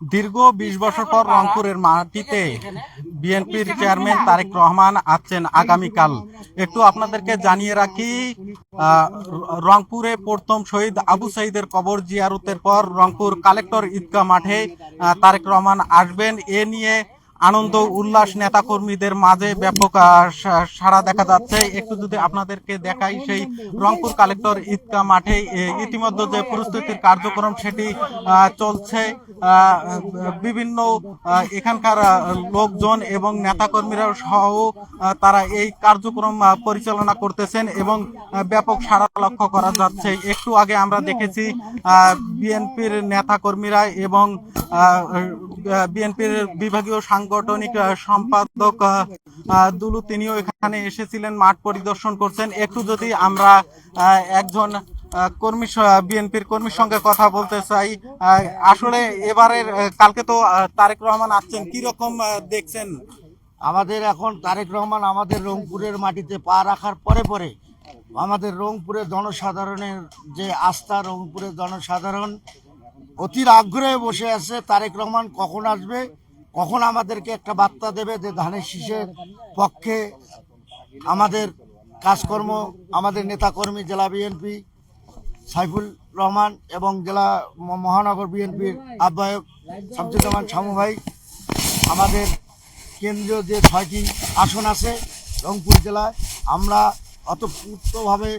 দীর্ঘ ২০ বছর পর রংপুরের মাটিতে বিএনপির চেয়ারম্যান তারেক রহমান আসছেন আগামীকাল। একটু আপনাদেরকে জানিয়ে রাখি, রংপুরে প্রথম শহীদ আবু সাঈদের কবর জিয়ারতের পর রংপুর কালেক্টর ঈদগাহ মাঠে তারেক রহমান আসবেন। এ নিয়ে আনন্দ উল্লাস নেতাকর্মীদের মাঝে ব্যাপক সাড়া দেখা যাচ্ছে। একটু যদি আপনাদেরকে দেখাই, সেই রংপুর কালেক্টর ঈদগাহ মাঠে ইতিমধ্যে যে প্রস্তুতির কার্যক্রম সেটি চলছে। বিভিন্ন এখানকার লোকজন এবং নেতাকর্মীরা সহ তারা এই কার্যক্রম পরিচালনা করতেছেন এবং ব্যাপক সাড়া লক্ষ্য করা যাচ্ছে। একটু আগে আমরা দেখেছি বিএনপির নেতাকর্মীরা এবং বিএনপির বিভাগীয় সাংগঠনিক সম্পাদক দুলু, তিনিও এখানে এসেছিলেন, মাঠ পরিদর্শন করছেন। একটু যদি আমরা একজন বিএনপির কর্মীর সঙ্গে কথা বলতে চাই। আসলে এবারের কালকে তো তারেক রহমান আসছেন, কি রকম দেখছেন? আমাদের এখন তারেক রহমান আমাদের রংপুরের মাটিতে পা রাখার পরে পরে আমাদের রংপুরের জনসাধারণের যে আস্থা, রংপুরের জনসাধারণ অতির আগ্রহে বসে আছে তারেক রহমান কখন আসবে, কখন আমাদেরকে একটা বার্তা দেবে যে ধানের শীষের পক্ষে আমাদের কাজকর্ম। আমাদের নেতাকর্মী জেলা বিএনপি সাইফুল রহমান এবং জেলা মহানগর বিএনপির আহ্বায়ক শামসুজ্জামান শামু ভাই, আমাদের কেন্দ্রীয় যে ৬টি আসন আছে রংপুর জেলায়, আমরা অতপ্রুতভাবে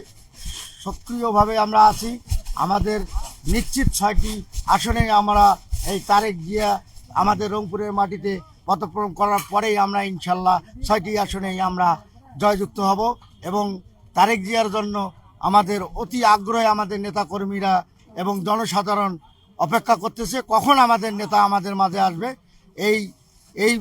সক্রিয়ভাবে আমরা আছি। আমাদের নিশ্চিত ৬টি আসনে আমরা এই তারেক জিয়া আমাদের রংপুরের মাটিতে পদার্পণ করার পরেই আমরা ইনশাল্লাহ ৬টি আসনেই আমরা জয়যুক্ত হব এবং তারেক জিয়ার জন্য আমাদের অতি আগ্রহে আমাদের নেতাকর্মীরা এবং জনসাধারণ অপেক্ষা করতেছে কখন আমাদের নেতা আমাদের মাঝে আসবে। এই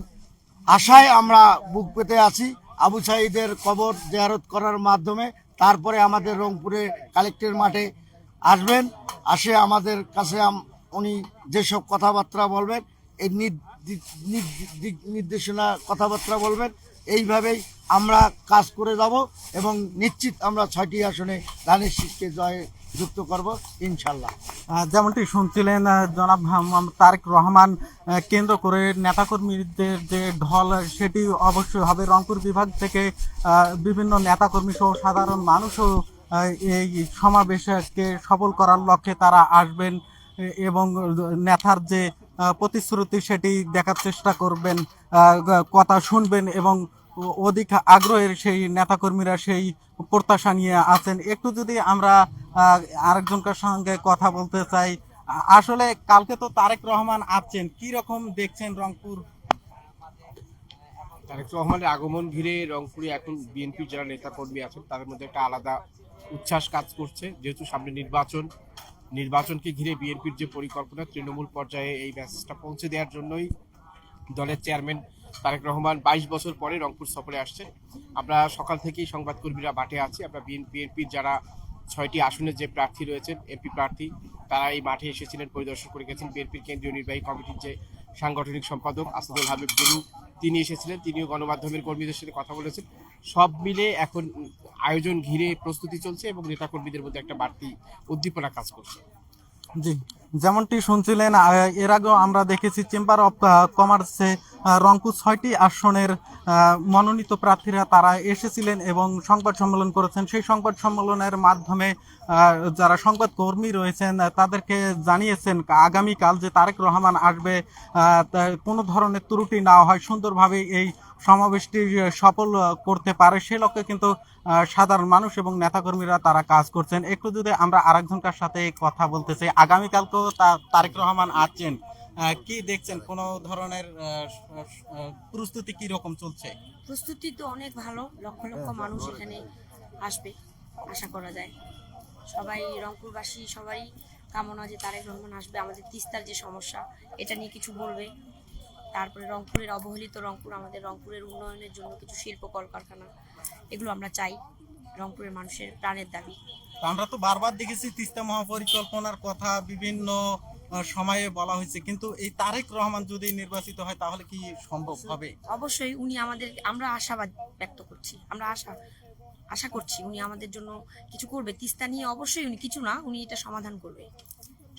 আশায় আমরা বুক পেতে আছি। আবু সাঈদের কবর জিয়ারত করার মাধ্যমে তারপরে আমাদের রংপুরে কালেক্টর মাঠে আসবেন, আসে আমাদের কাছে উনি যেসব কথাবার্তা বলবেন, এই নির্দেশনা কথাবার্তা বলবেন, এইভাবেই আমরা কাজ করে যাব এবং নিশ্চিত আমরা ৬টি আসনে ধানের শীষকে জয় যুক্ত করব ইনশাল্লাহ। যেমনটি শুনছিলেন, জনাব তারেক রহমান কেন্দ্র করে নেতাকর্মীদের যে ঢল সেটি অবশ্যই হবে। রংপুর বিভাগ থেকে বিভিন্ন নেতাকর্মী সহ সাধারণ মানুষও এই সমাবেশকে সফল করার লক্ষ্যে তারা আসবেন এবং নেতার যে প্রতিশ্রুতি সেটি দেখার চেষ্টা করবেন, কথা শুনবেন এবং অধিক আগ্রহের সেই নেতাকর্মীরা সেই প্রত্যাশা নিয়ে আছেন। একটু যদি আমরা আরেকজনকার সঙ্গে কথা বলতে চাই, আসলে কালকে তো তারেক রহমান আসছেন, কি রকম দেখছেন রংপুর? তারেক রহমানের আগমন ঘিরে রংপুরে এখন বিএনপি যারা নেতাকর্মী আছেন তাদের মধ্যে একটা আলাদা উচ্ছ্বাস কাজ করছে, যেহেতু সামনে নির্বাচনকে ঘিরে বিএনপির যে পরিকল্পনা তৃণমূল পর্যায়ে এই মেসেজটা পৌঁছে দেওয়ার জন্যই দলের চেয়ারম্যান তারেক রহমান ২২ বছর পরে রংপুর সফরে আসছেন। আমরা সকাল থেকেই সংবাদকর্মীরা মাঠে আছি। আমরা বিএনপির যারা ৬টি আসনের যে প্রার্থী রয়েছেন এমপি প্রার্থী, তারা এই মাঠে এসেছিলেন, পরিদর্শন করে গেছেন। বিএনপির কেন্দ্রীয় নির্বাহী কমিটির যে সাংগঠনিক সম্পাদক আসাদুল হাবিব গুরু, তিনি এসেছিলেন, তিনিও গণমাধ্যমের কর্মীদের সাথে কথা বলেছেন। সব মিলে এখন আয়োজন ঘিরে প্রস্তুতি চলছে এবং নেতাকর্মীদের মধ্যে একটা বাড়তি উদ্দীপনা কাজ করছে। জি, যেমনটি শুনছিলেন, এর আগেও আমরা দেখেছি চেম্বার অফ কমার্সে রংপুর ৬টি আসনের মনোনীত প্রার্থীরা তারা এসেছিলেন এবং সংবাদ সম্মেলন করেছেন। সেই সংবাদ সম্মেলনের মাধ্যমে যারা সংবাদকর্মী রয়েছেন তাদেরকে জানিয়েছেন আগামীকাল যে তারেক রহমান আসবে, কোনো ধরনের ত্রুটি না হয়, সুন্দরভাবে এই সমাবেশটি সফল করতে পারে সে লক্ষ্যে কিন্তু সাধারণ মানুষ এবং নেতাকর্মীরা তারা কাজ করছেন। একটু যদি আমরা আরেকজনকার সাথে কথা বলতে চাই, আগামীকাল তো তারেক রহমান আসছেন, কি দেখছেন, কোনো ধরনের প্রস্তুতি কি রকম চলছে? প্রস্তুতি তো অনেক ভালো, লক্ষ লক্ষ মানুষ এখানে আসবে আশা করা যায়। সবাই রংপুরবাসী সবাই কামনা যে তারেক রহমান আসবে, আমাদের তিস্তার যে সমস্যা এটা নিয়ে কিছু বলবে। তারপরে রংপুরের অবহেলিত রংপুর, আমাদের রংপুরের উন্নয়নের জন্য কিছু শিল্প কলকারখানা, এগুলো আমরা চাই, রংপুরের মানুষের প্রাণের দাবি। আমরা তো বারবার দেখেছি তিস্তা মহাপরিকল্পনার কথা বিভিন্ন সময়ে বলা হয়েছে, কিন্তু এই তারেক রহমান যদি নির্বাচিত হয় তাহলে কি সম্ভব হবে? অবশ্যই উনি আমরা আশাবাদ ব্যক্ত করছি, আমরা আশা করছি উনি আমাদের জন্য কিছু করবে। তিস্তা নিয়ে অবশ্যই উনি কিছু না, উনি এটা সমাধান করবে।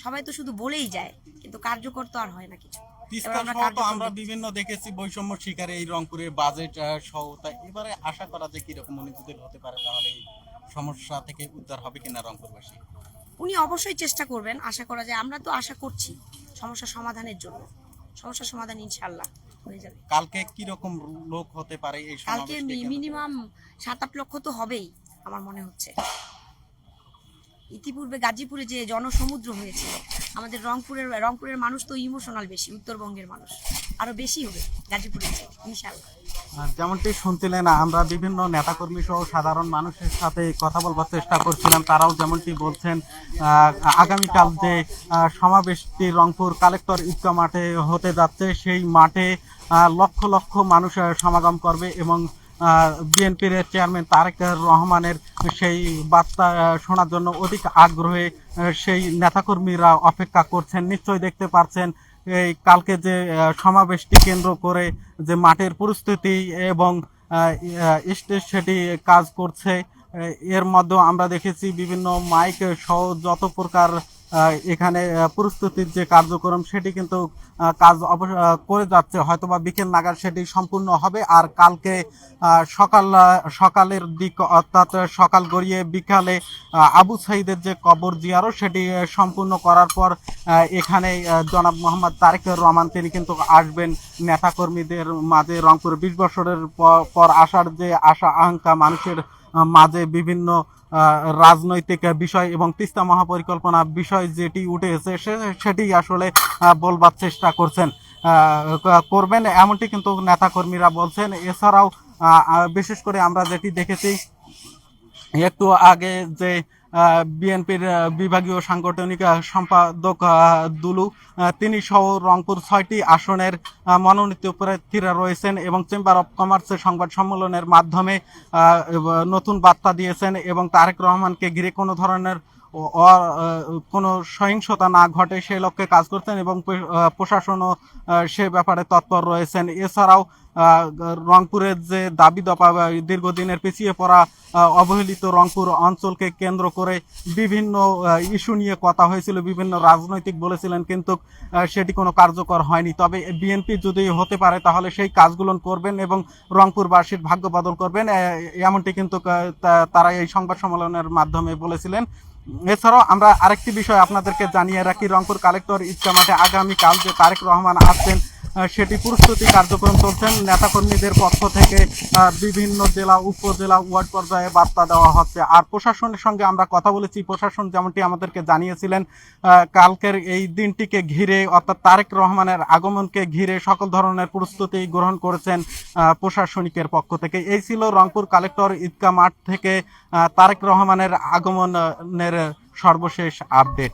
সবাই তো শুধু বলেই যায়, কিন্তু কার্যকর তো আর হয় না কিছু। তিস্তা এবার আমরা সহ তো কার্যকর আমরা দেখতে চাই। বিভিন্ন দেখেছি বৈষম্য শিকারে এই রংপুরের বাজেট সহ, তাই এবারে আশা করা যায় কিরকম উনি যদি হতে পারে তাহলে এই সমস্যা থেকে উদ্ধার হবে কিনা রংপুরবাসী। উনি অবশ্যই চেষ্টা করবেন, আশা করা যায়, আমরা তো আশা করছি সমস্যা সমাধানের জন্য। সমস্যা সমাধান ইনশাআল্লাহ হয়ে যাবে। কালকে কিরকম লোক হতে পারে এই কালকে সমাবেশকে কেন্দ্র করে? মিনিমাম 7-8 লক্ষ তো হবেই আমার মনে হচ্ছে। ইতিপূর্বে গাজীপুরে যে জনসমুদ্র হয়েছে, আমাদের রংপুরের মানুষ তো ইমোশনাল বেশি, উত্তরবঙ্গের মানুষ আরো বেশি হবে গাজীপুরের চেয়ে ইনশাআল্লাহ। যেমনটি শুনছিলেন, আমরা বিভিন্ন নেতাকর্মী সহ সাধারণ মানুষের সাথে কথা বলবার চেষ্টা করছিলাম, তারাও যেমনটি বলছেন আগামীকাল যে সমাবেশটি রংপুর কালেক্টর ঈদগাহ মাঠে হতে যাচ্ছে, সেই মাঠে লক্ষ লক্ষ মানুষ সমাগম করবে এবং বিএনপির চেয়ারম্যান তারেক রহমানের সেই বার্তা শোনার জন্য অধিক আগ্রহে সেই নেতাকর্মীরা অপেক্ষা করছেন। নিশ্চয়ই দেখতে পাচ্ছেন এই কালকে যে সমাবেশটি কেন্দ্র করে যে মাঠের পরিস্থিতি এবং স্টেজ সেটি কাজ করছে। এর মধ্যে আমরা দেখেছি বিভিন্ন মাইক সহ যত প্রকার এখানে প্রস্তুতির যে কার্যক্রম সেটি কিন্তু কাজ করে যাচ্ছে, হয়তোবা বিকেল নাগাদ সেটি সম্পূর্ণ হবে। আর কালকে সকালের দিক অর্থাৎ সকাল গড়িয়ে বিকালে আবু সাইদের যে কবর জিয়ারত সেটি সম্পূর্ণ করার পর এখানে জনাব মোহাম্মদ তারেক রহমান তিনি কিন্তু আসবেন নেতাকর্মীদের মাঝে। রংপুর 20 বছরের পর আসার যে আশা আকাঙ্ক্ষা মানুষের মাঝে, বিভিন্ন রাজনৈতিক বিষয় এবং তিস্তা মহাপরিকল্পনা বিষয় যেটি উঠে এসেছে সেটি আসলে বলবার চেষ্টা করবেন এমনটি কিন্তু নেতাকর্মীরা বলছেন। এছাড়াও বিশেষ করে আমরা যেটি দেখেছি একটু আগে যে বিএনপির বিভাগীয় সাংগঠনিক সম্পাদক দুলু তিনি সহ রংপুর 6টি আসনের মনোনীত প্রার্থীরা রয়েছেন এবং চেম্বার অফ কমার্সের সংবাদ সম্মেলনের মাধ্যমে নতুন বার্তা দিয়েছেন এবং তারেক রহমানকে ঘিরে কোনো ধরনের কোনো সহিংসতা না ঘটে সেই লক্ষ্যে কাজ করছেন এবং প্রশাসনও সে ব্যাপারে তৎপর রয়েছেন। এছাড়াও রংপুরের যে দাবি দপা দীর্ঘদিনের পিছিয়ে পড়া অবহেলিত রংপুর অঞ্চলকে কেন্দ্র করে বিভিন্ন ইস্যু নিয়ে কথা হয়েছিল, বিভিন্ন রাজনৈতিক বলেছিলেন, কিন্তু সেটি কোনো কার্যকর হয়নি। তবে বিএনপি যদি হতে পারে তাহলে সেই কাজগুলো করবেন এবং রংপুরবাসীর ভাগ্য বদল করবেন, এমনটি কিন্তু তারা এই সংবাদ সম্মেলনের মাধ্যমে বলেছিলেন। এছাড়াও আমরা আরেকটি বিষয় আপনাদেরকে জানিয়ে রাখি, রংপুর কালেক্টর ঈদগাহ মাঠে আগামীকাল যে তারেক রহমান আসছেন সেটি প্রস্তুতি কার্যক্রম চলছেন। নেতাকর্মীদের পক্ষ থেকে বিভিন্ন জেলা উপজেলা ওয়ার্ড পর্যায়ে বার্তা দেওয়া হচ্ছে। আর প্রশাসনের সঙ্গে আমরা কথা বলেছি, প্রশাসন যেমনটি আমাদেরকে জানিয়েছিলেন কালকের এই দিনটিকে ঘিরে অর্থাৎ তারেক রহমানের আগমনকে ঘিরে সকল ধরনের প্রস্তুতি গ্রহণ করেছেন প্রশাসনিকের পক্ষ থেকে। এই ছিল রংপুর কালেক্টর ঈদগাহ মাঠ থেকে তারেক রহমানের আগমনের সর্বশেষ আপডেট।